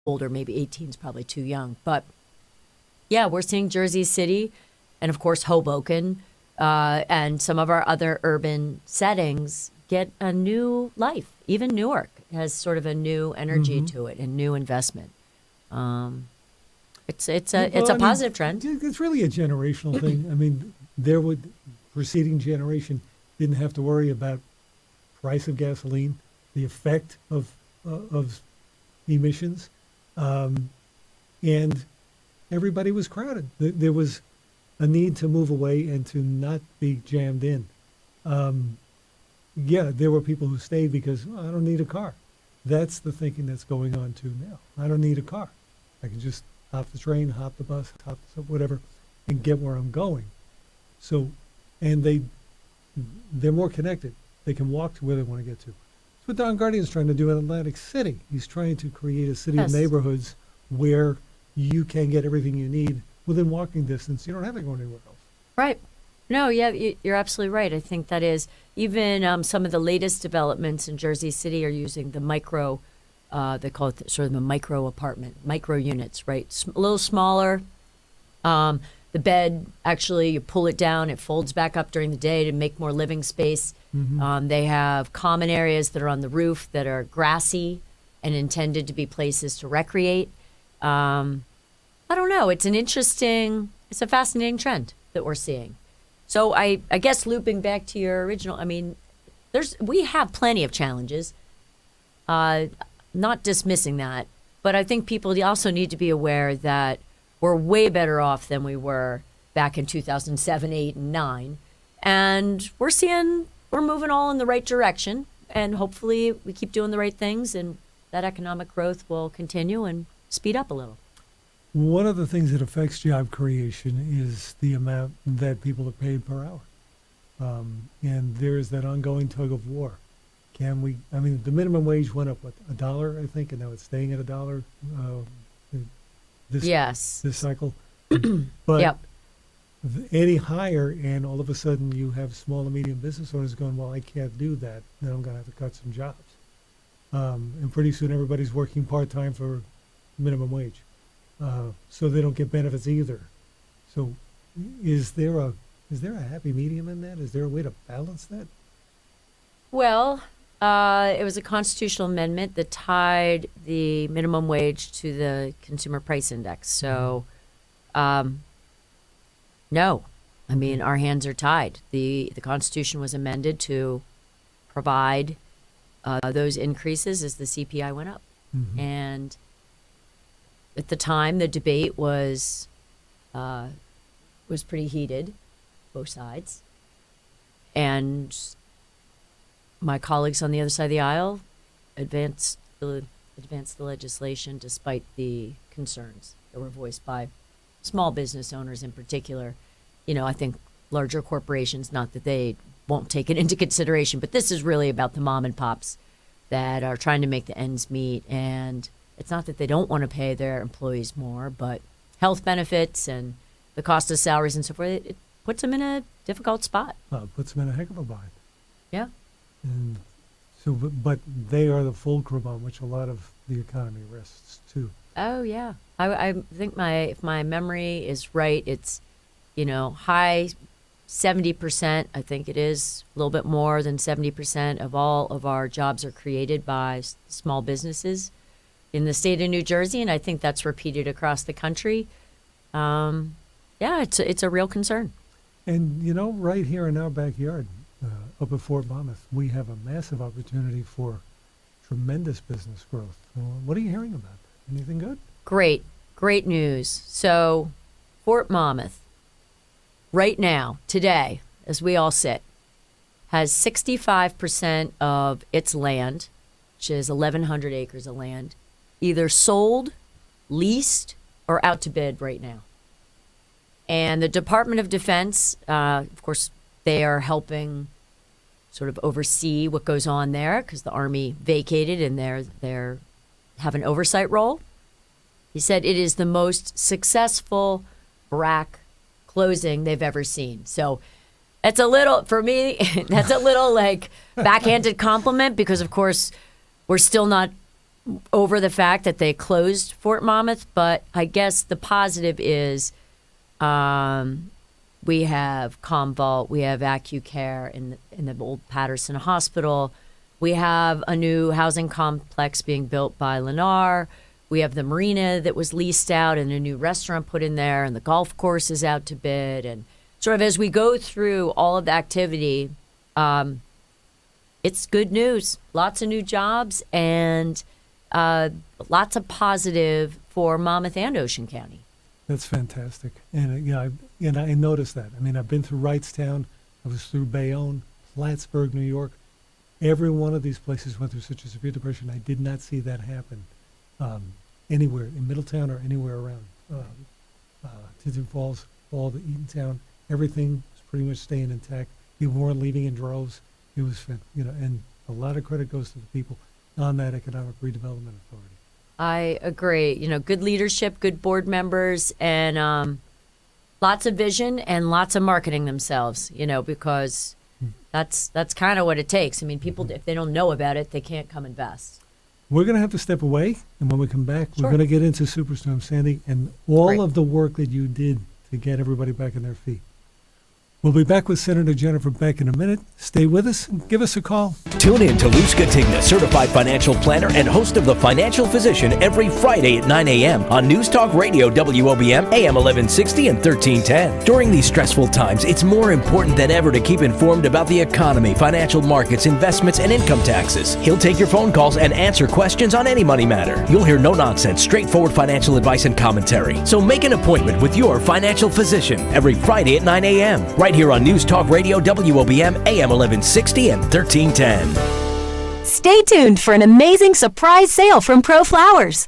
older. Maybe 18 is probably too young. But yeah, we're seeing Jersey City and, of course, Hoboken and some of our other urban settings get a new life. Even Newark has sort of a new energy to it and new investment. It's a positive trend. It's really a generational thing. I mean, preceding generation didn't have to worry about price of gasoline, the effect of emissions, and everybody was crowded. There was a need to move away and to not be jammed in. Yeah, there were people who stayed because I don't need a car. That's the thinking that's going on too now. I don't need a car. I can just hop the train, hop the bus, hop whatever, and get where I'm going. So, and they're more connected. They can walk to where they want to get to. That's what Don Guardian's trying to do in Atlantic City. He's trying to create a city of neighborhoods where you can get everything you need within walking distance. You don't have to go anywhere else. Right. No, yeah, you're absolutely right. I think that is even some of the latest developments in Jersey City are using the micro, they call it sort of the micro apartment, micro units, right? A little smaller. The bed, actually, you pull it down, it folds back up during the day to make more living space. They have common areas that are on the roof that are grassy and intended to be places to recreate. I don't know. It's a fascinating trend that we're seeing. So I guess looping back to your original, I mean, we have plenty of challenges, not dismissing that, but I think people also need to be aware that we're way better off than we were back in 2007, 8, and 9. And we're moving all in the right direction. And hopefully we keep doing the right things and that economic growth will continue and speed up a little. One of the things that affects job creation is the amount that people are paid per hour. And there is that ongoing tug of war. The minimum wage went up, $1, I think, and now it's staying at $1 this cycle. But any higher, and all of a sudden you have small and medium business owners going, well, I can't do that. Then I'm going to have to cut some jobs. And pretty soon everybody's working part-time for minimum wage. So they don't get benefits either. So is there a happy medium in that? Is there a way to balance that? Well, it was a constitutional amendment that tied the minimum wage to the consumer price index. So, no. I mean, our hands are tied. The Constitution was amended to provide those increases as the CPI went up. And at the time, the debate was pretty heated, both sides. And my colleagues on the other side of the aisle advanced the legislation despite the concerns that were voiced by small business owners in particular. You know, I think larger corporations, not that they won't take it into consideration, but this is really about the mom and pops that are trying to make the ends meet. And it's not that they don't want to pay their employees more, but health benefits and the cost of salaries and so forth, it puts them in a difficult spot. It puts them in a heck of a bind. Yeah. And so, but they are the fulcrum on which a lot of the economy rests too. Oh yeah, I think if my memory is right, it's high 70%. I think it is a little bit more than 70% of all of our jobs are created by small businesses in the state of New Jersey, and I think that's repeated across the country. Yeah, it's a real concern. And right here in our backyard, up at Fort Monmouth, we have a massive opportunity for tremendous business growth. What are you hearing about? Anything good? Great news. So, Fort Monmouth, right now, today, as we all sit, has 65% of its land, which is 1,100 acres of land, either sold, leased, or out to bid right now. And the Department of Defense, of course, they are helping sort of oversee what goes on there because the Army vacated and they're have an oversight role. He said it is the most successful BRAC closing they've ever seen. So it's a little, for me, that's a little like backhanded compliment because, of course, we're still not over the fact that they closed Fort Monmouth, but I guess the positive is we have ComVault, we have AccuCare in the old Patterson Hospital. We have a new housing complex being built by Lennar. We have the marina that was leased out and a new restaurant put in there, and the golf course is out to bid. And sort of as we go through all of the activity, it's good news. Lots of new jobs and lots of positive for Monmouth and Ocean County. That's fantastic. And I noticed that. I mean, I've been through Wrightstown. I was through Bayonne, Plattsburgh, New York. Every one of these places went through such a severe depression. I did not see that happen anywhere in Middletown or anywhere around. Tinton Falls, all the Eatontown, everything was pretty much staying intact. People weren't leaving in droves. It was, and a lot of credit goes to the people on that Economic Redevelopment Authority. I agree. Good leadership, good board members, and lots of vision and lots of marketing themselves, because that's kind of what it takes. I mean, people, if they don't know about it, they can't come invest. We're going to have to step away, and when we come back, we're going to get into Superstorm Sandy and all of the work that you did to get everybody back on their feet. We'll be back with Senator Jennifer Beck in a minute. Stay with us and give us a call. Tune in to Luz Catigna, certified financial planner and host of The Financial Physician every Friday at 9 a.m. on News Talk Radio WOBM AM 1160 and 1310. During these stressful times, it's more important than ever to keep informed about the economy, financial markets, investments, and income taxes. He'll take your phone calls and answer questions on any money matter. You'll hear no-nonsense, straightforward financial advice and commentary. So make an appointment with your financial physician every Friday at 9 a.m. right here on News Talk Radio WOBM AM 1160 and 1310. Stay tuned for an amazing surprise sale from Pro Flowers.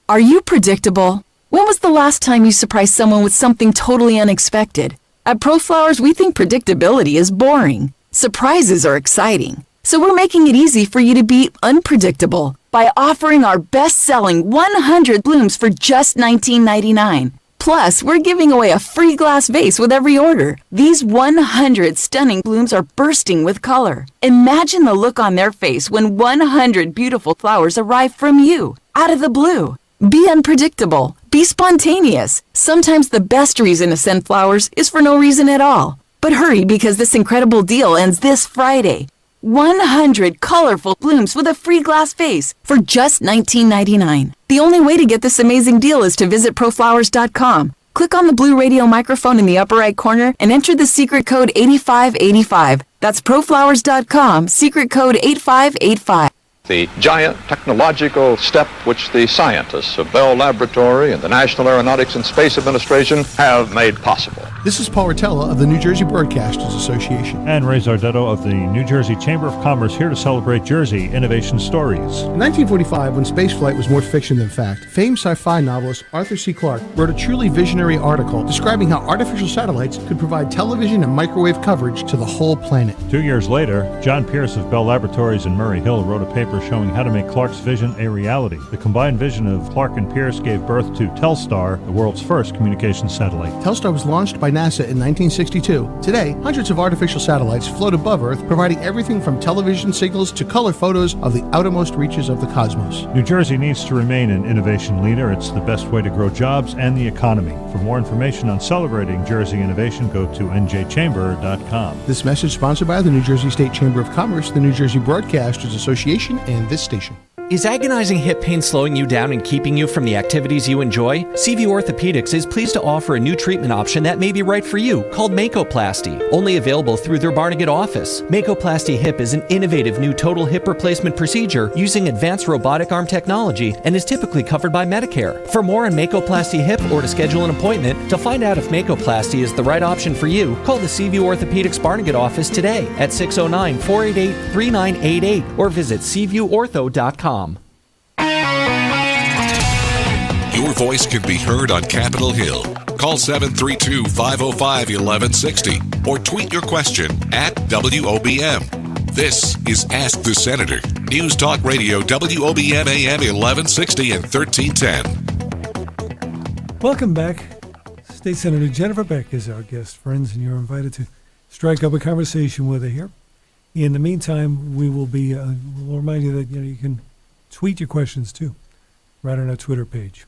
Are you predictable? When was the last time you surprised someone with something totally unexpected? At Pro Flowers, we think predictability is boring. Surprises are exciting. So we're making it easy for you to be unpredictable by offering our best-selling 100 blooms for just $19.99. Plus, we're giving away a free glass vase with every order. These 100 stunning blooms are bursting with color. Imagine the look on their face when 100 beautiful flowers arrive from you, out of the blue. Be unpredictable. Be spontaneous. Sometimes the best reason to send flowers is for no reason at all. But hurry, because this incredible deal ends this Friday. 100 colorful blooms with a free glass vase for just $19.99. The only way to get this amazing deal is to visit proflowers.com. Click on the blue radio microphone in the upper right corner and enter the secret code 8585. That's proflowers.com, secret code 8585. The giant technological step which the scientists of Bell Laboratory and the National Aeronautics and Space Administration have made possible. This is Paul Rotella of the New Jersey Broadcasters Association. And Ray Zardetto of the New Jersey Chamber of Commerce, here to celebrate Jersey Innovation Stories. In 1945, when spaceflight was more fiction than fact, famed sci-fi novelist Arthur C. Clarke wrote a truly visionary article describing how artificial satellites could provide television and microwave coverage to the whole planet. 2 years later, John Pierce of Bell Laboratories in Murray Hill wrote a paper showing how to make Clarke's vision a reality. The combined vision of Clarke and Pierce gave birth to Telstar, the world's first communications satellite. Telstar was launched by NASA in 1962. Today, hundreds of artificial satellites float above Earth, providing everything from television signals to color photos of the outermost reaches of the cosmos. New Jersey needs to remain an innovation leader. It's the best way to grow jobs and the economy. For more information on celebrating Jersey innovation, go to njchamber.com. This message sponsored by the New Jersey State Chamber of Commerce, the New Jersey Broadcasters Association, and this station. Is agonizing hip pain slowing you down and keeping you from the activities you enjoy? CV Orthopedics is pleased to offer a new treatment option that may be right for you, called Makoplasty, only available through their Barnegat office. Makoplasty Hip is an innovative new total hip replacement procedure using advanced robotic arm technology and is typically covered by Medicare. For more on Makoplasty Hip or to schedule an appointment to find out if Makoplasty is the right option for you, call the CV Orthopedics Barnegat office today at 609-488-3988 or visit cvuortho.com. Your voice can be heard on Capitol Hill. Call 732-505-1160 or tweet your question at WOBM. This is Ask the Senator. News Talk Radio WOBM AM 1160 and 1310. Welcome back. State Senator Jennifer Beck is our guest, friends, and you're invited to strike up a conversation with her here. In the meantime, we will be, we'll remind you that you can tweet your questions too, right on our Twitter page.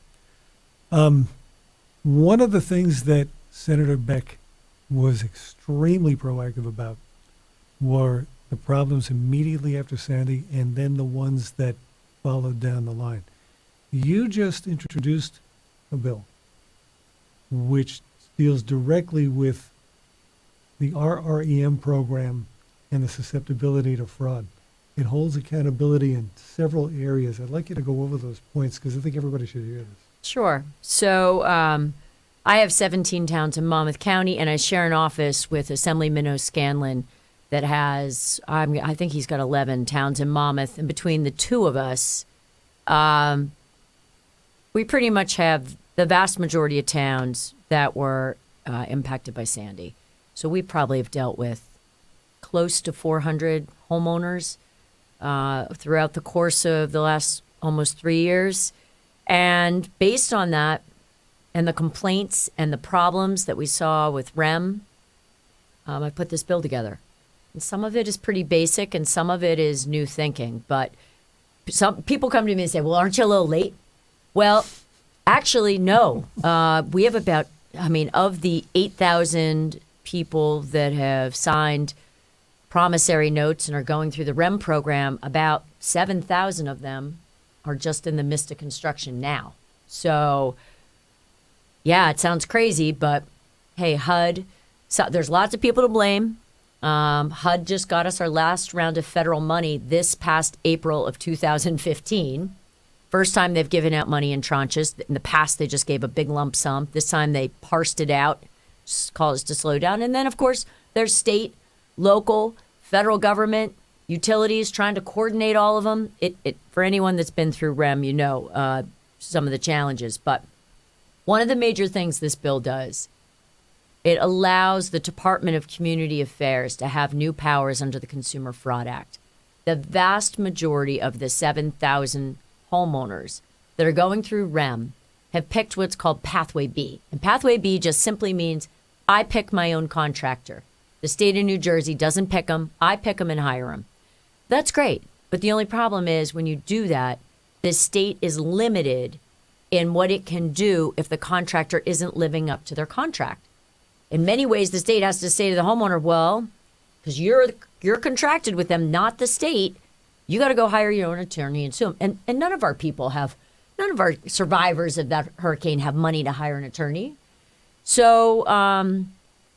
One of the things that Senator Beck was extremely proactive about were the problems immediately after Sandy and then the ones that followed down the line. You just introduced a bill which deals directly with the RREM program and the susceptibility to fraud. It holds accountability in several areas. I'd like you to go over those points because I think everybody should hear this. Sure. So I have 17 towns in Monmouth County, and I share an office with Assemblyman O'Scanlan that has, I think he's got 11 towns in Monmouth. And between the two of us, we pretty much have the vast majority of towns that were impacted by Sandy. So we probably have dealt with close to 400 homeowners throughout the course of the last almost 3 years. And based on that and the complaints and the problems that we saw with REM, I put this bill together. And some of it is pretty basic and some of it is new thinking. But some people come to me and say, well, aren't you a little late? Well, actually, no. We have about, of the 8,000 people that have signed promissory notes and are going through the REM program, about 7,000 of them are just in the midst of construction now. So, yeah, it sounds crazy, but hey, HUD, so there's lots of people to blame. HUD just got us our last round of federal money this past April of 2015. First time they've given out money in tranches. In the past, they just gave a big lump sum. This time they parsed it out, caused us to slow down. And then, of course, there's state, local, federal government, utilities trying to coordinate all of them. It for anyone that's been through REM, some of the challenges. But one of the major things this bill does, it allows the Department of Community Affairs to have new powers under the Consumer Fraud Act. The vast majority of the 7,000 homeowners that are going through REM have picked what's called Pathway B. And Pathway B just simply means I pick my own contractor. The state of New Jersey doesn't pick them. I pick them and hire them. That's great. But the only problem is when you do that, the state is limited in what it can do if the contractor isn't living up to their contract. In many ways, the state has to say to the homeowner, well, because you're contracted with them, not the state, you got to go hire your own attorney and sue them. And none of our survivors of that hurricane have money to hire an attorney. So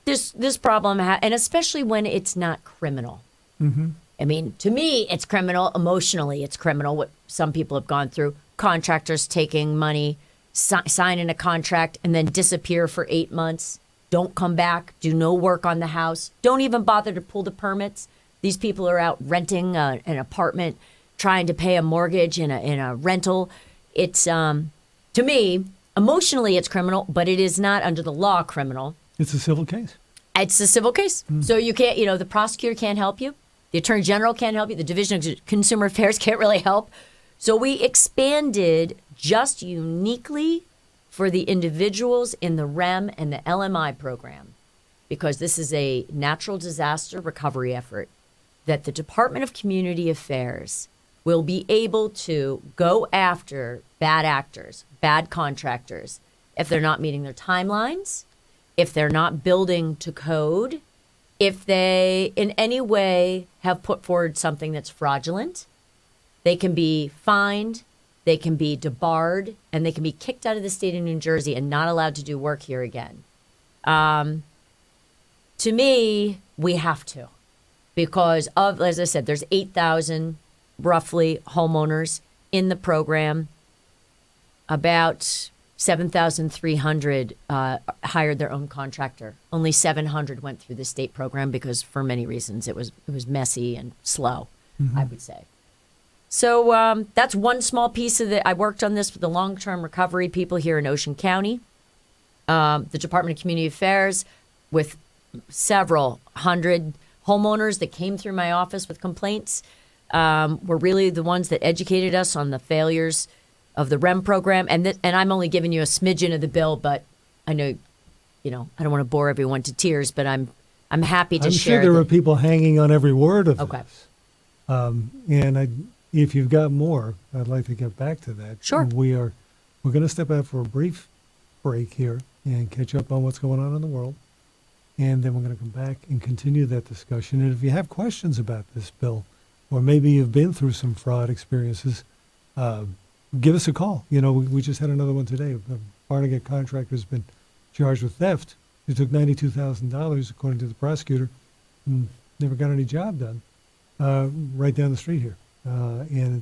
this problem, and especially when it's not criminal. Mm-hmm. To me, it's criminal. Emotionally, it's criminal what some people have gone through. Contractors taking money, signing a contract, and then disappear for 8 months. Don't come back, do no work on the house, don't even bother to pull the permits. These people are out renting an apartment, trying to pay a mortgage in a rental. It's, to me, emotionally it's criminal, but it is not under the law criminal. It's a civil case. It's a civil case. So you can't, the prosecutor can't help you. The Attorney General can't help you. The Division of Consumer Affairs can't really help. So we expanded just uniquely for the individuals in the REM and the LMI program, because this is a natural disaster recovery effort, that the Department of Community Affairs will be able to go after bad actors, bad contractors, if they're not meeting their timelines, if they're not building to code, if they in any way have put forward something that's fraudulent. They can be fined, they can be debarred, and they can be kicked out of the state of New Jersey and not allowed to do work here again. To me, we have to, because of, as I said, there's 8,000 roughly homeowners in the program. About 7,300 hired their own contractor. Only 700 went through the state program because, for many reasons, it was messy and slow, I would say. So that's one small piece of I worked on this with the long-term recovery people here in Ocean County, the Department of Community Affairs, with several hundred homeowners that came through my office with complaints, were really the ones that educated us on the failures of the REM program. And I'm only giving you a smidgen of the bill, but I know, I don't want to bore everyone to tears, but I'm happy to share. I'm sure there were people hanging on every word of Okay. this. And if you've got more, I'd like to get back to that. Sure. We're going to step out for a brief break here and catch up on what's going on in the world. And then we're going to come back and continue that discussion. And if you have questions about this bill, or maybe you've been through some fraud experiences, give us a call. You know, we just had another one today. A Barnegat contractor's been charged with theft. He took $92,000, according to the prosecutor, and never got any job done, right down the street here. And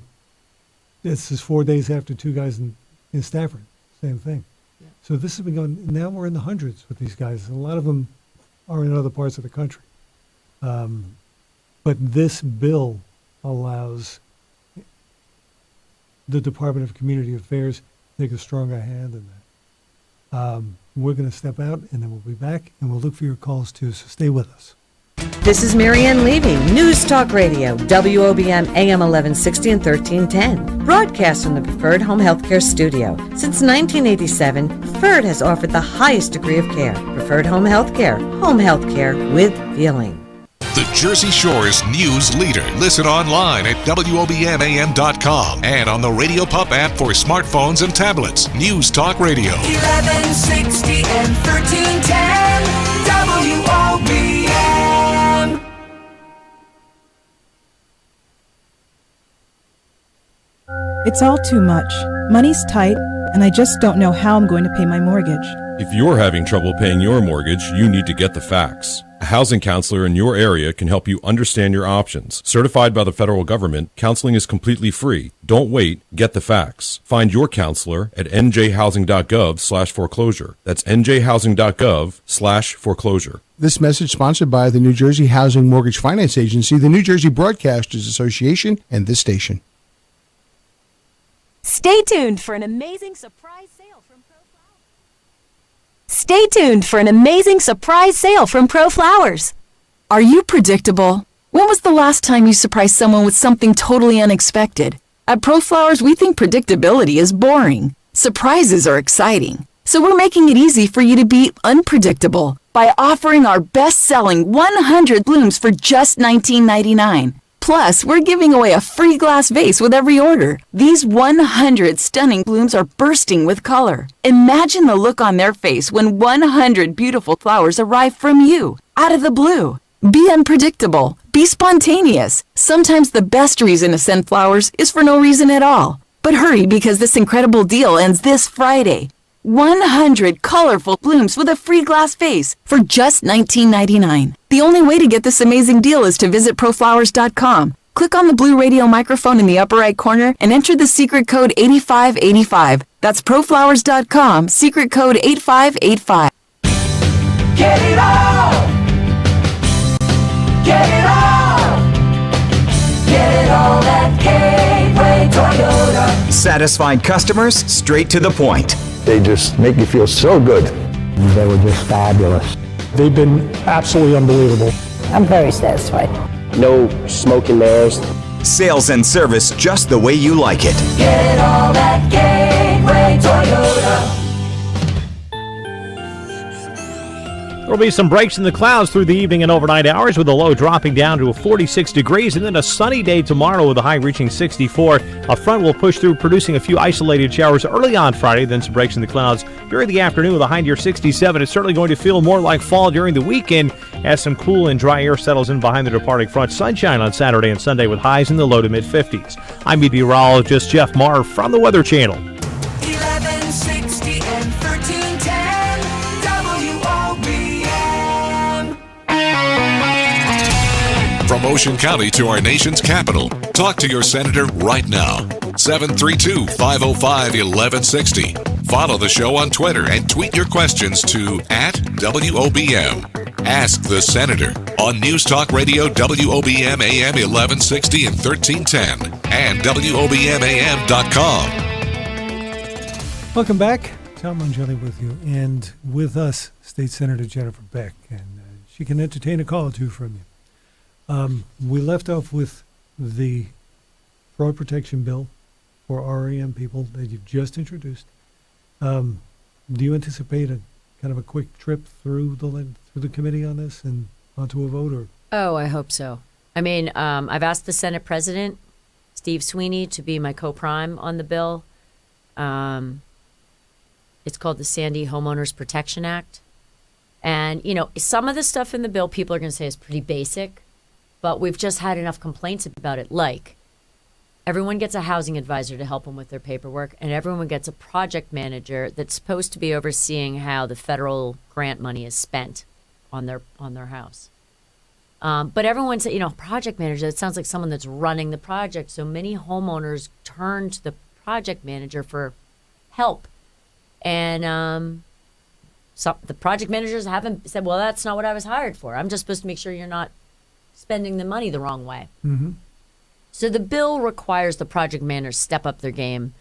this is 4 days after two guys in Stafford, same thing. Yeah. So this has been going, now we're in the hundreds with these guys. A lot of them are in other parts of the country. But this bill allows the Department of Community Affairs to take a stronger hand in that. We're going to step out, and then we'll be back, and we'll look for your calls, too, so stay with us. This is Marianne Levy, News Talk Radio, WOBM AM 1160 and 1310. Broadcast from the Preferred Home Healthcare Studio. Since 1987, Preferred has offered the highest degree of care. Preferred Home Healthcare with feeling. The Jersey Shore's news leader. Listen online at WOBMAM.com and on the Radio Pup app for smartphones and tablets. News Talk Radio. 1160 and 1310 WOBM. It's all too much. Money's tight, and I just don't know how I'm going to pay my mortgage. If you're having trouble paying your mortgage, you need to get the facts. A housing counselor in your area can help you understand your options. Certified by the federal government, counseling is completely free. Don't wait, get the facts. Find your counselor at njhousing.gov/foreclosure. That's njhousing.gov/foreclosure. This message sponsored by the New Jersey Housing Mortgage Finance Agency, the New Jersey Broadcasters Association, and this station. Stay tuned for an amazing surprise sale from Pro Flowers. Stay tuned for an amazing surprise sale from Pro Flowers. Are you predictable? When was the last time you surprised someone with something totally unexpected? At Pro Flowers, we think predictability is boring. Surprises are exciting. So we're making it easy for you to be unpredictable by offering our best-selling 100 blooms for just $19.99. Plus, we're giving away a free glass vase with every order. These 100 stunning blooms are bursting with color. Imagine the look on their face when 100 beautiful flowers arrive from you, out of the blue. Be unpredictable. Be spontaneous. Sometimes the best reason to send flowers is for no reason at all. But hurry, because this incredible deal ends this Friday. 100 colorful blooms with a free glass vase for just $19.99. The only way to get this amazing deal is to visit proflowers.com. Click on the blue radio microphone in the upper right corner and enter the secret code 8585. That's proflowers.com, secret code 8585. Get it all! Get it all! Get it all at Gateway Toyota. Satisfied customers, straight to the point. They just make you feel so good. They were just fabulous. They've been absolutely unbelievable. I'm very satisfied. No smoke and mirrors. Sales and service just the way you like it. Get it all at Gateway Toyota. There'll be some breaks in the clouds through the evening and overnight hours, with the low dropping down to 46 degrees, and then a sunny day tomorrow with a high reaching 64. A front will push through, producing a few isolated showers early on Friday, then some breaks in the clouds during the afternoon with a high near 67. It's certainly going to feel more like fall during the weekend as some cool and dry air settles in behind the departing front. Sunshine on Saturday and Sunday with highs in the low to mid 50s. I'm meteorologist Jeff Marr from the Weather Channel. 1160 and 1310 WOBM. From Ocean County to our nation's capital, talk to your senator right now. 732-505-1160. Follow the show on Twitter and tweet your questions to @WOBM. Ask the Senator on News Talk Radio WOBM AM 1160 and 1310 and WOBMAM.com. Welcome back. Tom Angeli with you, and with us, State Senator Jennifer Beck, and she can entertain a call or two from you. We left off with the fraud protection bill for REM people that you've just introduced. Do you anticipate a kind of a quick trip through the committee on this and onto a vote? Or Oh, I hope so. I mean, I've asked the Senate president Steve Sweeney to be my co-prime on the bill. It's called the Sandy Homeowners Protection Act. And, some of the stuff in the bill people are going to say is pretty basic, but we've just had enough complaints about it. Like, everyone gets a housing advisor to help them with their paperwork, and everyone gets a project manager that's supposed to be overseeing how the federal grant money is spent on their house. But everyone said, project manager, it sounds like someone that's running the project. So many homeowners turn to the project manager for help. And the project managers haven't said, well, that's not what I was hired for. I'm just supposed to make sure you're not spending the money the wrong way. Mm-hmm. So the bill requires the project managers step up their game,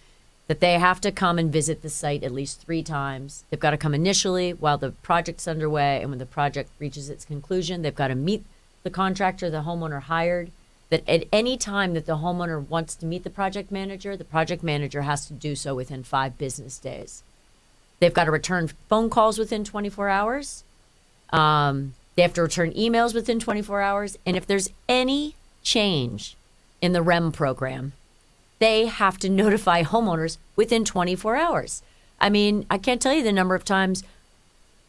that they have to come and visit the site at least 3 times. They've got to come initially while the project's underway, and when the project reaches its conclusion, they've got to meet the contractor the homeowner hired. That at any time that the homeowner wants to meet the project manager has to do so within 5 business days. They've got to return phone calls within 24 hours. They have to return emails within 24 hours. And if there's any change in the REM program, they have to notify homeowners within 24 hours. I mean, I can't tell you the number of times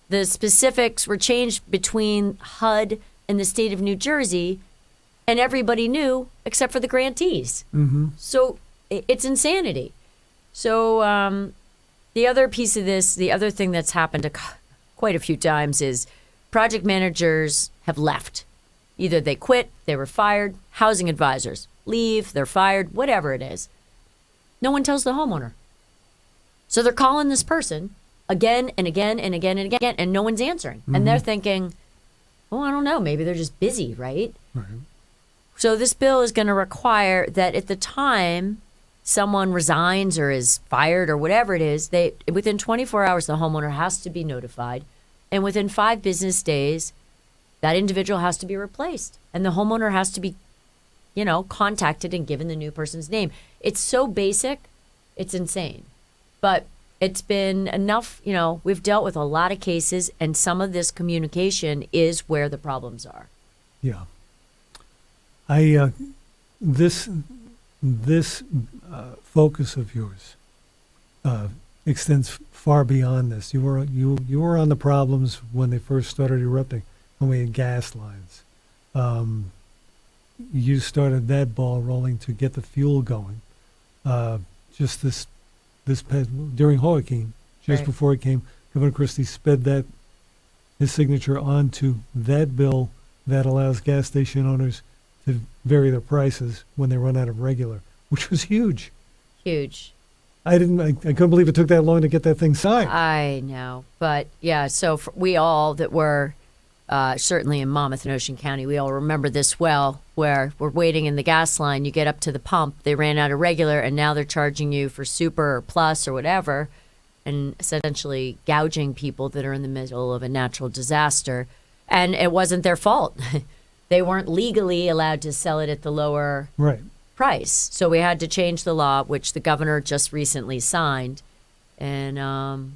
the specifics were changed between HUD and the state of New Jersey, and everybody knew except for the grantees. Mm-hmm. So it's insanity. So the other piece of this, the other thing that's happened quite a few times is project managers have left. Either they quit, they were fired, housing advisors leave, they're fired, whatever it is. No one tells the homeowner. So they're calling this person again and again and again and again, and no one's answering. Mm-hmm. And they're thinking, well, I don't know, maybe they're just busy, right? Right. So this bill is going to require that at the time someone resigns or is fired or whatever it is, within 24 hours the homeowner has to be notified, and within 5 business days that individual has to be replaced, and the homeowner has to be, contacted and given the new person's name. It's so basic, it's insane. But it's been enough, we've dealt with a lot of cases, and some of this communication is where the problems are. Yeah. This focus of yours extends far beyond this. You were on the problems when they first started erupting, when we had gas lines. You started that ball rolling to get the fuel going. Just this during Joaquin, just Right. before it came, Governor Christie sped his signature onto that bill that allows gas station owners to vary their prices when they run out of regular, which was huge. Huge. I couldn't believe it took that long to get that thing signed. I know. But yeah, so we all that were certainly in Monmouth and Ocean County, we all remember this well, where we're waiting in the gas line. You get up to the pump, they ran out of regular, and now they're charging you for super or plus or whatever, and essentially gouging people that are in the middle of a natural disaster. And it wasn't their fault. They weren't legally allowed to sell it at the lower price. So we had to change the law, which the governor just recently signed. And,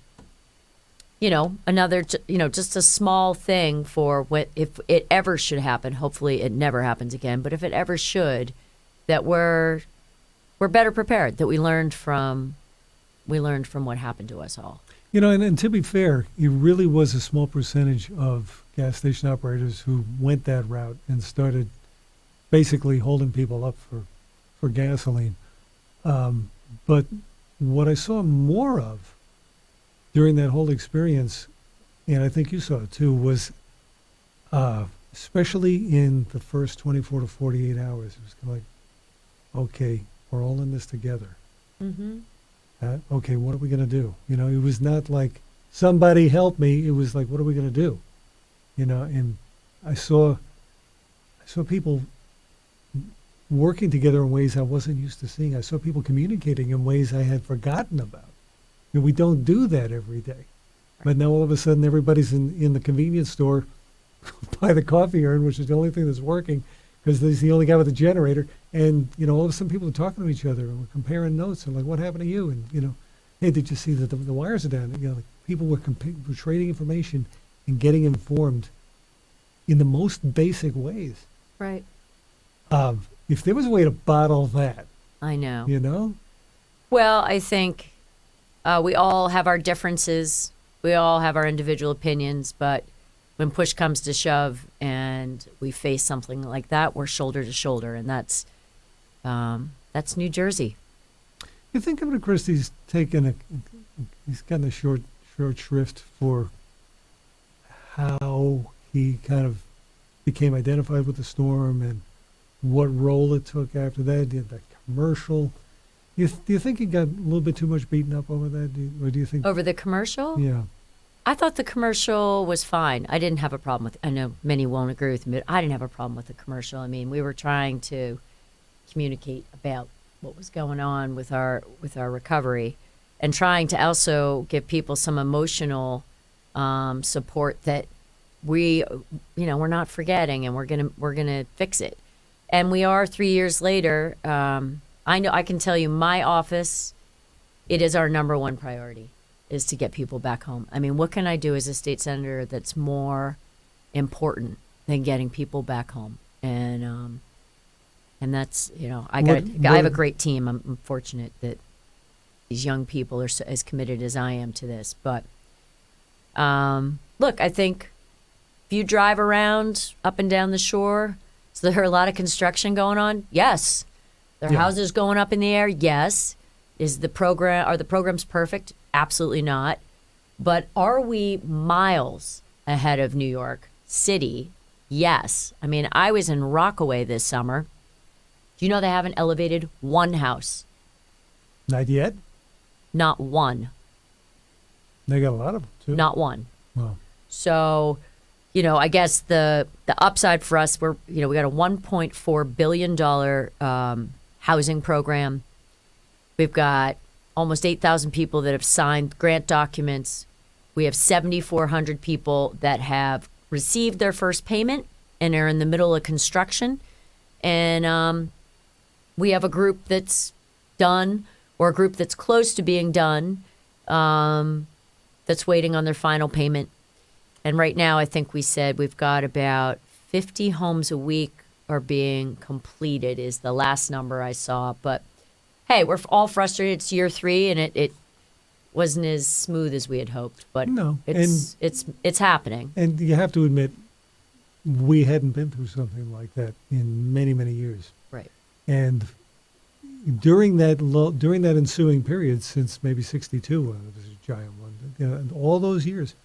another, just a small thing for if it ever should happen. Hopefully it never happens again. But if it ever should, that we're better prepared, that we learned from what happened to us all. And to be fair, it really was a small percentage of gas station operators who went that route and started basically holding people up for gasoline. But what I saw more of during that whole experience, and I think you saw it too, was especially in the first 24 to 48 hours, it was kind of like, okay, we're all in this together. Mm-hmm. Okay, what are we going to do? It was not like, somebody help me. It was like, what are we going to do? And I saw people working together in ways I wasn't used to seeing. I saw people communicating in ways I had forgotten about. We don't do that every day. But now all of a sudden everybody's in the convenience store by the coffee urn, which is the only thing that's working, because he's the only guy with a generator. And, all of a sudden people are talking to each other and we're comparing notes and like, what happened to you? And, hey, did you see that the wires are down? Like people were trading information and getting informed in the most basic ways. Right. If there was a way to bottle that I know. You know? Well, I think we all have our differences. We all have our individual opinions, but when push comes to shove and we face something like that, we're shoulder to shoulder, and that's New Jersey. You think Governor Christie's he's gotten a short shrift for how he kind of became identified with the storm and what role it took after that? That commercial. Do you think he got a little bit too much beaten up over that? Or do you think Over the commercial? Yeah. I thought the commercial was fine. I didn't have a problem with it. I know many won't agree with me, but I didn't have a problem with the commercial. I mean, we were trying to communicate about what was going on with our recovery and trying to also give people some emotional support that we're not forgetting, and we're gonna fix it. And we are 3 years later. I can tell you, my office, it is our number one priority, is to get people back home. I mean, what can I do as a state senator that's more important than getting people back home? And that's, I have a great team. I'm fortunate that these young people are as committed as I am to this. But look, I think if you drive around up and down the shore, is there a lot of construction going on? Yes. There are houses going up in the air? Yes. Are the programs perfect? Absolutely not. But are we miles ahead of New York City? Yes. I mean, I was in Rockaway this summer. Do you know they haven't elevated one house? Not yet? Not one. They got a lot of them, too. Not one. Wow. So, I guess the upside for us, we got a $1.4 billion housing program. We've got almost 8,000 people that have signed grant documents. We have 7,400 people that have received their first payment and are in the middle of construction. And we have a group that's done, or a group that's close to being done, that's waiting on their final payment. And right now, I think we said we've got about 50 homes a week are being completed, is the last number I saw. But hey, we're all frustrated. It's year 3, and it wasn't as smooth as we had hoped. But no, it's happening. And you have to admit, we hadn't been through something like that in many, many years. Right. And during that ensuing period, since maybe '62, when it was a giant one, and all those years,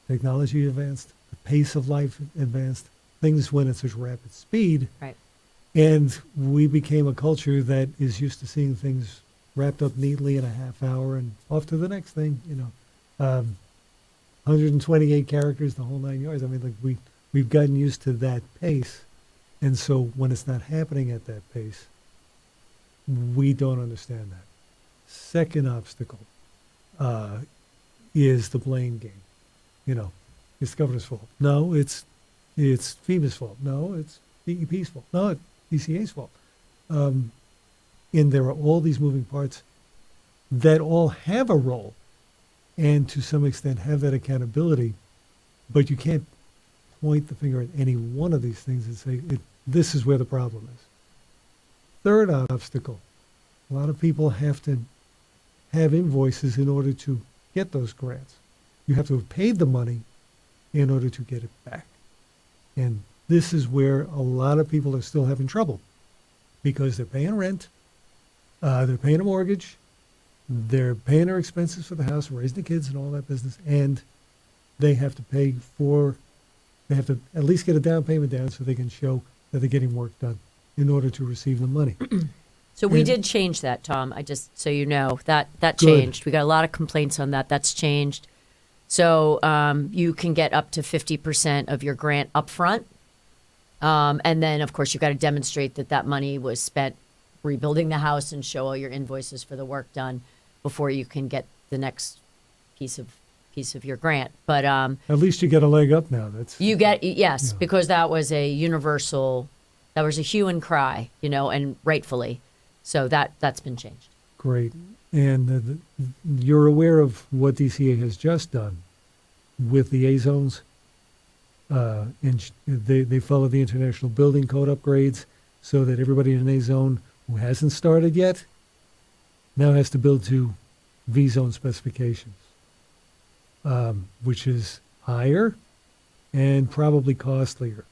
technology advanced, the pace of life advanced, things went at such rapid speed. Right. And we became a culture that is used to seeing things wrapped up neatly in a half hour and off to the next thing, 128 characters, the whole 9 yards. I mean, like we've gotten used to that pace. And so when it's not happening at that pace, we don't understand that. Second obstacle is the blame game. It's the governor's fault. No, it's FEMA's fault. No, it's DEP's fault. No, it's DCA's fault. And there are all these moving parts that all have a role and to some extent have that accountability, but you can't point the finger at any one of these things and say, this is where the problem is. Third obstacle, a lot of people have to have invoices in order to get those grants. You have to have paid the money in order to get it back. And this is where a lot of people are still having trouble because they're paying rent, they're paying a mortgage, they're paying their expenses for the house, raising the kids and all that business, and they have to they have to at least get a down payment down so they can show that they're getting work done in order to receive the money. So we did change that, Tom. I just, so you know, that changed. We got a lot of complaints on that. That's changed. So you can get up to 50% of your grant up front. And then, of course, you've got to demonstrate that money was spent rebuilding the house and show all your invoices for the work done before you can get the next piece of your grant. But at least you get a leg up now. You get, yes, because that was a universal, that was a hue and cry, and rightfully. So that's been changed. Great. And you're aware of what DCA has just done with the A zones. And they follow the International Building Code upgrades so that everybody in an A zone who hasn't started yet, now has to build to V-zone specifications, which is higher and probably costlier.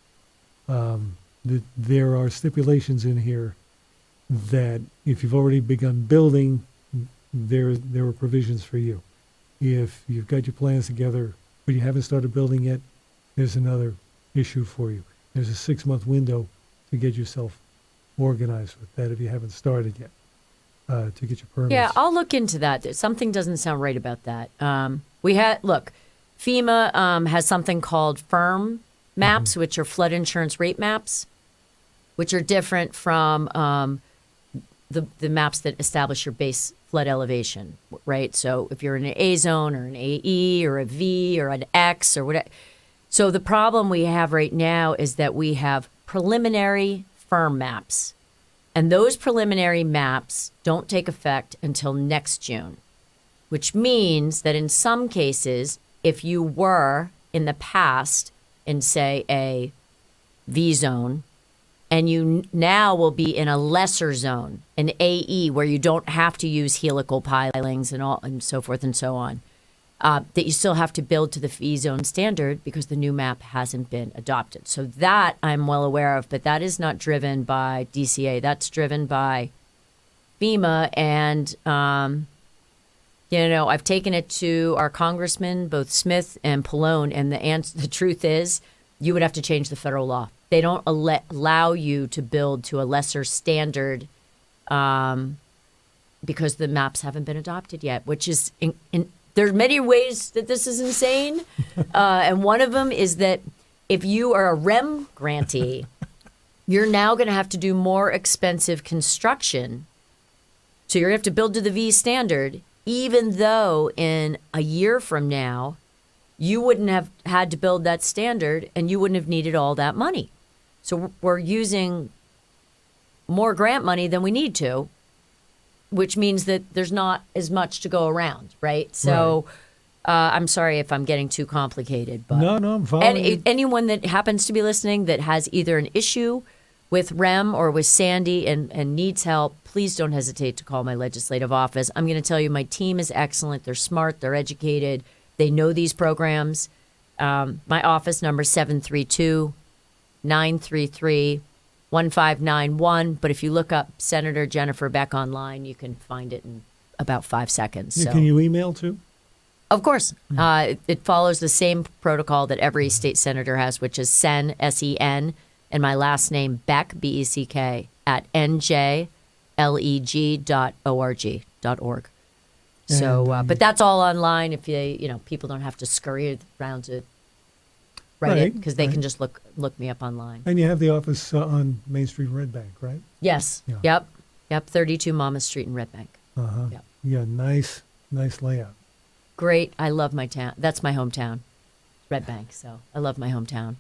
There are stipulations in here that if you've already begun building, there are provisions for you. If you've got your plans together, but you haven't started building yet, there's another issue for you. There's a 6-month window to get yourself organized with that if you haven't started yet, to get your permits. Yeah, I'll look into that. Something doesn't sound right about that. FEMA has something called firm maps, which are flood insurance rate maps, which are different from the maps that establish your base flood elevation, right? So if you're in an A zone or an AE or a V or an X or whatever. So the problem we have right now is that we have preliminary firm maps. And those preliminary maps don't take effect until next June, which means that in some cases, if you were in the past in, say, a V zone, and you now will be in a lesser zone, an AE, where you don't have to use helical pilings and so forth and so on, that you still have to build to the V zone standard because the new map hasn't been adopted. So that I'm well aware of, but that is not driven by DCA. That's driven by FEMA. And, I've taken it to our congressmen, both Smith and Pallone, and the truth is you would have to change the federal law. They don't allow you to build to a lesser standard because the maps haven't been adopted yet, which is there are many ways that this is insane. And one of them is that if you are a REM grantee, you're now going to have to do more expensive construction. So you're going to have to build to the V standard, even though in a year from now, you wouldn't have had to build that standard and you wouldn't have needed all that money. So we're using more grant money than we need to, which means that there's not as much to go around, right? So I'm sorry if I'm getting too complicated. But No, I'm following. anyone that happens to be listening that has either an issue with REM or with Sandy and needs help, please don't hesitate to call my legislative office. I'm going to tell you my team is excellent. They're smart. They're educated. They know these programs. My office number is 732-933-1591. But if you look up Senator Jennifer Beck online, you can find it in about 5 seconds. So. Can you email too? Of course. It follows the same protocol that every state senator has, which is SEN, S-E-N, and my last name, Beck, B-E-C-K, at njleg.org. So, but that's all online. If people don't have to scurry around to write it because they can just look me up online. And you have the office on Main Street in Red Bank, right? Yes. Yeah. Yep. 32 Monmouth Street in Red Bank. Yep. Yeah. Nice layout. Great. I love my town. That's my hometown, Red Bank. So I love my hometown.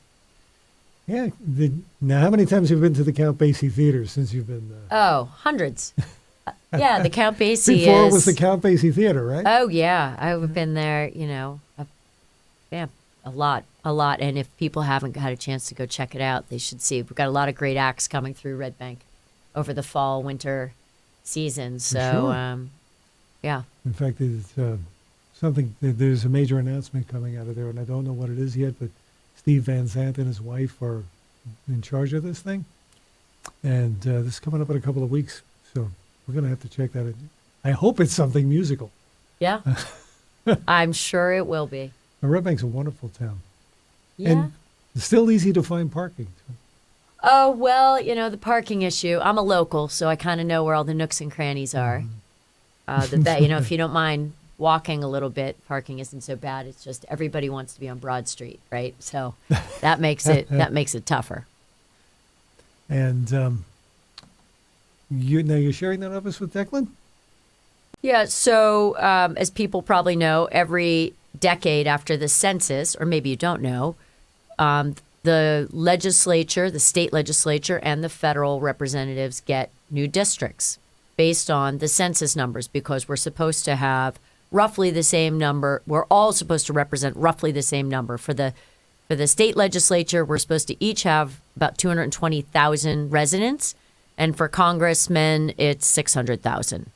Yeah. Now, how many times have you been to the Count Basie Theater since you've been there? Oh, hundreds. Yeah, the Count Basie Before it was the Count Basie Theater, right? Oh, yeah. I've been there, a lot. And if people haven't had a chance to go check it out, they should see. We've got a lot of great acts coming through Red Bank over the fall, winter season. So, yeah. In fact, there's a major announcement coming out of there, and I don't know what it is yet, but Steve Van Zandt and his wife are in charge of this thing. And this is coming up in a couple of weeks, so we're going to have to check that out. I hope it's something musical. Yeah. I'm sure it will be. Red Bank's a wonderful town. Yeah. And it's still easy to find parking. Oh, well, the parking issue. I'm a local, so I kind of know where all the nooks and crannies are. If you don't mind walking a little bit, parking isn't so bad. It's just everybody wants to be on Broad Street, right? So that makes it tougher. And you're sharing that office with Declan? Yeah. So as people probably know, every decade after the census, or maybe you don't know, the legislature, the state legislature, and the federal representatives get new districts based on the census numbers because we're supposed to have roughly the same number. We're all supposed to represent roughly the same number. For the state legislature, we're supposed to each have about 220,000 residents. And for congressmen, it's 600,000.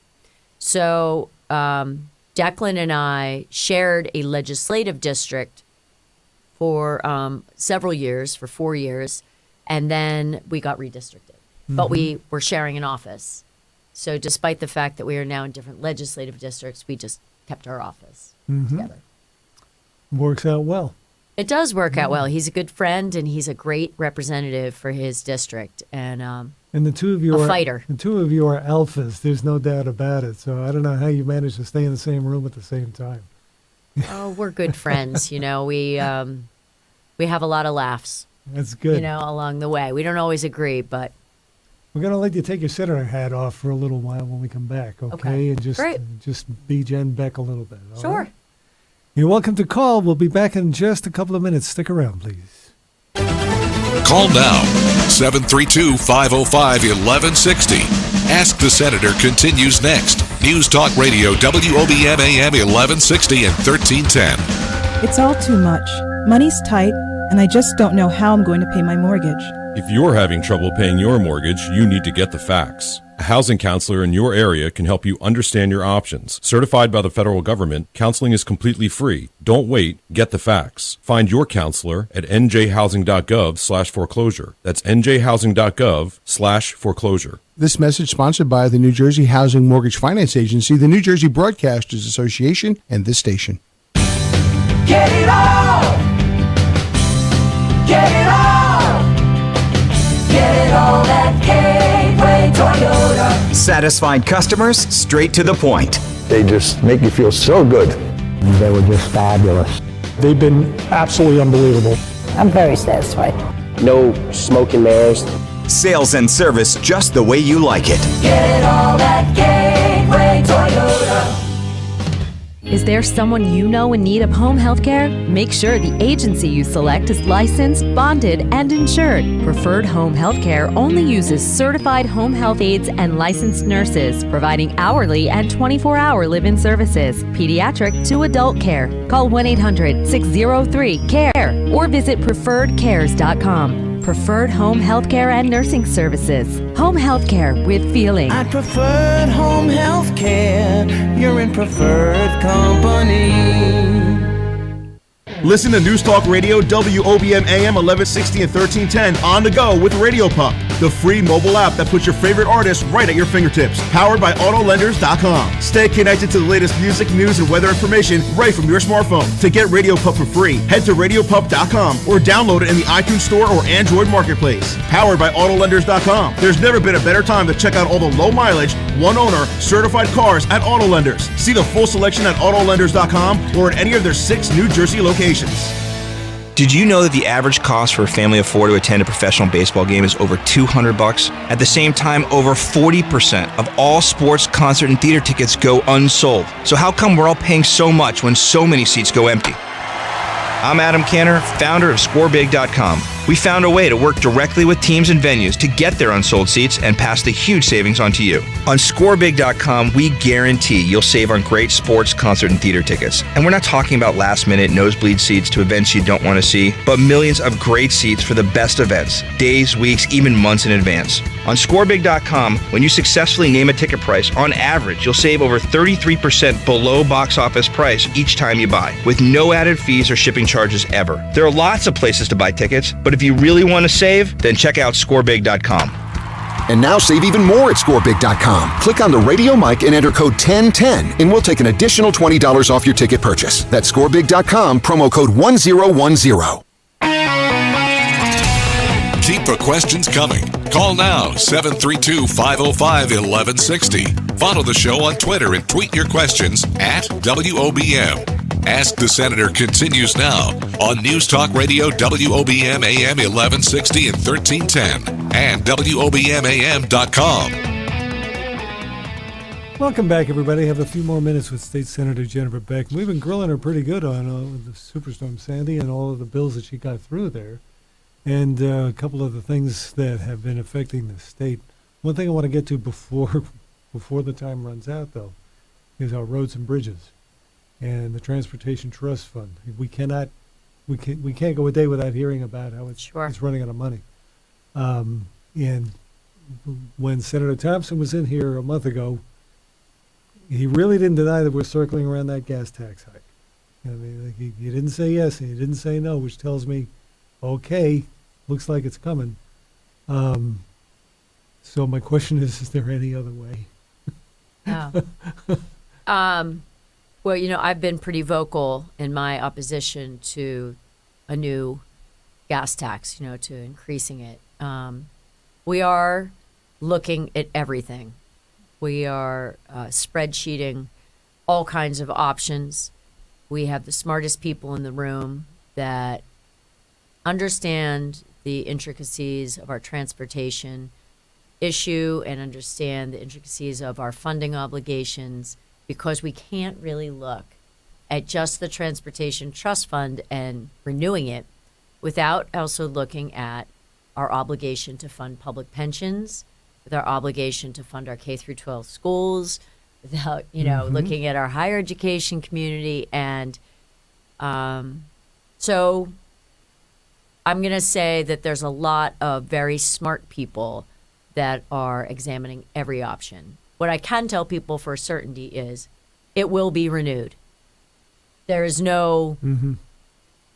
So Declan and I shared a legislative district for several years, for 4 years, and then we got redistricted. But we were sharing an office. So despite the fact that we are now in different legislative districts, we just kept our office together. Works out well. It does work out well. He's a good friend, and he's a great representative for his district. And the two of you a are fighter. The two of you are alphas. There's no doubt about it. So I don't know how you manage to stay in the same room at the same time. Oh, we're good friends. We have a lot of laughs. That's good. Along the way. We don't always agree, but we're gonna let you take your senator hat off for a little while when we come back, okay? And just be Jen Beck a little bit. All sure. Right? You're welcome to call. We'll be back in just a couple of minutes. Stick around, please. Call now, 732-505-1160. Ask the Senator continues next. News Talk Radio, WOBM AM 1160 and 1310. It's all too much. Money's tight, and I just don't know how I'm going to pay my mortgage. If you're having trouble paying your mortgage, you need to get the facts. A housing counselor in your area can help you understand your options. Certified by the federal government, counseling is completely free. Don't wait, get the facts. Find your counselor at njhousing.gov/foreclosure. That's njhousing.gov/foreclosure. This message sponsored by the New Jersey Housing Mortgage Finance Agency, the New Jersey Broadcasters Association, and this station. Get it all! Get it all! Get it all at Gateway Toyota. Satisfied customers, straight to the point. They just make you feel so good. They were just fabulous. They've been absolutely unbelievable. I'm very satisfied. No smoke and mirrors. Sales and service just the way you like it. Get it all at Gateway Toyota. Is there someone you know in need of home health care? Make sure the agency you select is licensed, bonded, and insured. Preferred Home Health Care only uses certified home health aides and licensed nurses, providing hourly and 24-hour live-in services, pediatric to adult care. Call 1-800-603-CARE or visit preferredcares.com. Preferred Home Health Care and Nursing Services. Home health care with feeling. I Preferred Home Health Care. You're in preferred company. Listen to News Talk Radio, WOBM AM 1160 and 1310 on the go with Radio Pup, the free mobile app that puts your favorite artists right at your fingertips. Powered by AutoLenders.com. Stay connected to the latest music, news, and weather information right from your smartphone. To get Radio Pup for free, head to RadioPup.com or download it in the iTunes Store or Android Marketplace. Powered by AutoLenders.com. There's never been a better time to check out all the low mileage, one owner, certified cars at AutoLenders. See the full selection at AutoLenders.com or at any of their 6 New Jersey locations. Did you know that the average cost for a family of 4 to attend a professional baseball game is over $200? At the same time, over 40% of all sports, concert, and theater tickets go unsold. So how come we're all paying so much when so many seats go empty? I'm Adam Canner, founder of ScoreBig.com. We found a way to work directly with teams and venues to get their unsold seats and pass the huge savings on to you. On ScoreBig.com, we guarantee you'll save on great sports, concert, and theater tickets. And we're not talking about last-minute nosebleed seats to events you don't want to see, but millions of great seats for the best events, days, weeks, even months in advance. On ScoreBig.com, when you successfully name a ticket price, on average, you'll save over 33% below box office price each time you buy, with no added fees or shipping charges ever. There are lots of places to buy tickets, but if you really want to save, then check out ScoreBig.com. And now save even more at ScoreBig.com. Click on the radio mic and enter code 1010, and we'll take an additional $20 off your ticket purchase. That's ScoreBig.com, promo code 1010. Keep the questions coming. Call now, 732-505-1160. Follow the show on Twitter and tweet your questions at WOBM. Ask the Senator continues now on News Talk Radio, WOBM AM 1160 and 1310 and WOBMAM.com. Welcome back, everybody. Have a few more minutes with State Senator Jennifer Beck. We've been grilling her pretty good on the Superstorm Sandy and all of the bills that she got through there, and a couple of the things that have been affecting the state. One thing I want to get to before the time runs out, though, is our roads and bridges and the Transportation Trust Fund. We can't go a day without hearing about how it's running out of money. And when Senator Thompson was in here a month ago, he really didn't deny that we're circling around that gas tax hike. I mean, like he didn't say yes and he didn't say no, which tells me, okay, looks like it's coming. So my question is there any other way? Well, I've been pretty vocal in my opposition to a new gas tax, to increasing it. We are looking at everything. We are spreadsheeting all kinds of options. We have the smartest people in the room that understand the intricacies of our transportation issue and understand the intricacies of our funding obligations, because we can't really look at just the Transportation Trust Fund and renewing it without also looking at our obligation to fund public pensions, with our obligation to fund our K through 12 schools, without, looking at our higher education community. And so I'm going to say that there's a lot of very smart people that are examining every option. What I can tell people for certainty is it will be renewed. There is no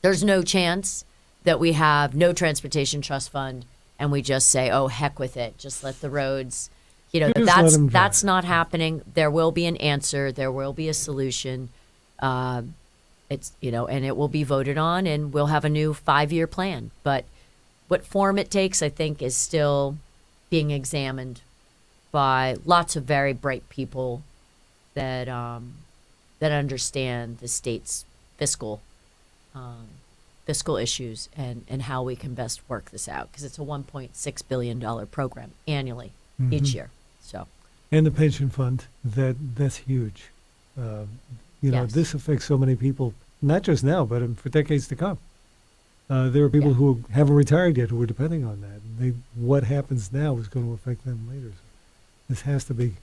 there's no chance that we have no transportation trust fund and we just say, oh, heck with it. Just let the roads, that's not happening. There will be an answer. There will be a solution. And it will be voted on, and we'll have a new 5-year plan. But what form it takes, I think, is still being examined by lots of very bright people that understand the state's fiscal issues and how we can best work this out, because it's a $1.6 billion program annually each year. So, and the pension fund, that's huge. Yes. This affects so many people, not just now, but for decades to come. There are people who haven't retired yet who are depending on that. What happens now is going to affect them later. So this has to be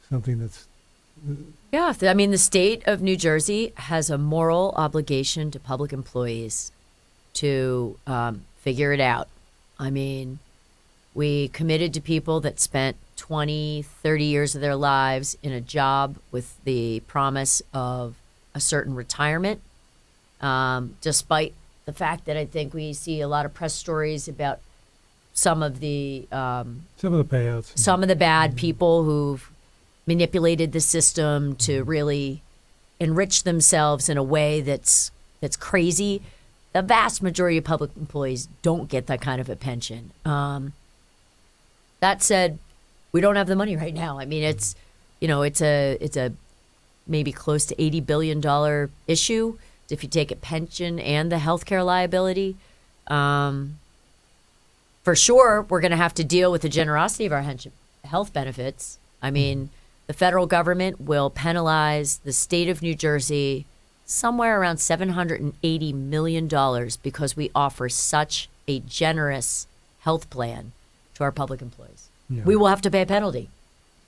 something that's... Yeah, I mean, the state of New Jersey has a moral obligation to public employees to figure it out. I mean, we committed to people that spent 20, 30 years of their lives in a job with the promise of a certain retirement, despite the fact that I think we see a lot of press stories about some of the payouts, some of the bad people who've manipulated the system to really enrich themselves in a way that's crazy. The vast majority of public employees don't get that kind of a pension. That said, we don't have the money right now. I mean, it's a maybe close to $80 billion issue if you take a pension and the healthcare liability. For sure, we're going to have to deal with the generosity of our health benefits. I mean, the federal government will penalize the state of New Jersey somewhere around $780 million because we offer such a generous health plan to our public employees. Yeah. We will have to pay a penalty.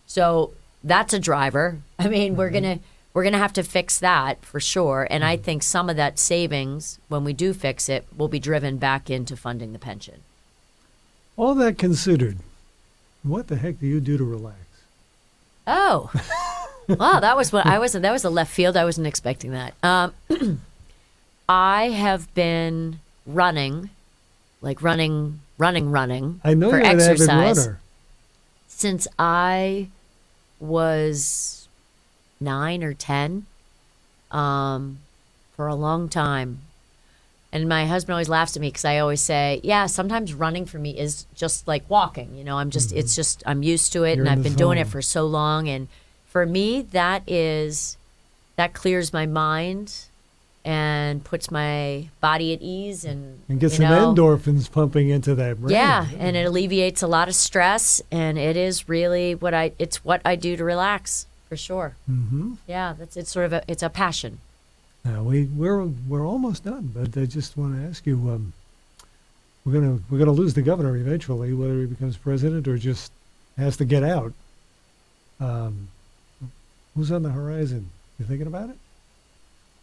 So that's a driver. I mean, we're gonna have to fix that for sure. And I think some of that savings, when we do fix it, will be driven back into funding the pension. All that considered, what the heck do you do to relax? Oh, wow, that was a left field. I wasn't expecting that. I have been running I know for you're exercise an avid runner. Since I was 9 or 10, for a long time. And my husband always laughs at me because I always say, yeah, sometimes running for me is just like walking. I'm just, it's just, I'm used to it, and I've been doing it for so long. And for me, that clears my mind and puts my body at ease and gets some endorphins pumping into that brain. Yeah, and it alleviates a lot of stress, and it is really what I do to relax, for sure. Mm-hmm. Yeah, it's a passion. Now we're almost done, but I just want to ask you, we're gonna lose the governor eventually, whether he becomes president or just has to get out. Who's on the horizon? You thinking about it?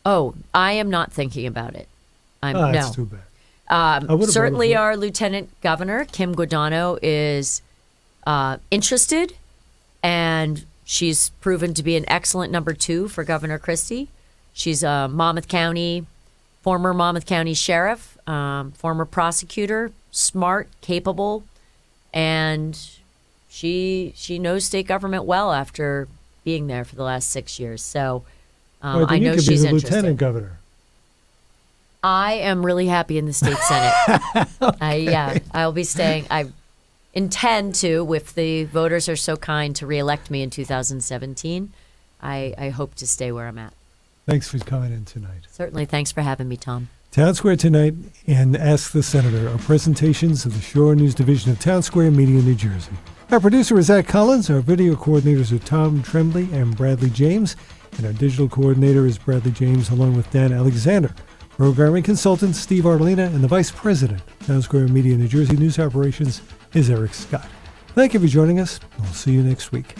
Oh, I am not thinking about it. That's too bad. Certainly our lieutenant governor, Kim Guadagno, is interested, and she's proven to be an excellent number 2 for Governor Christie. She's a former Monmouth County sheriff, former prosecutor, smart, capable, and she knows state government well after being there for the last 6 years. So I know she's interested. You could be the interested. lieutenant governor. I am really happy in the state senate. I'll be staying. I intend to, if the voters are so kind to reelect me in 2017, I hope to stay where I'm at. Thanks for coming in tonight. Certainly. Thanks for having me, Tom. Town Square Tonight and Ask the Senator are presentations of the Shore News Division of Town Square Media, New Jersey. Our producer is Zach Collins. Our video coordinators are Tom Tremblay and Bradley James. And our digital coordinator is Bradley James, along with Dan Alexander. Programming consultant Steve Arlina, and the Vice President of Town Square Media, New Jersey News Operations is Eric Scott. Thank you for joining us. We'll see you next week.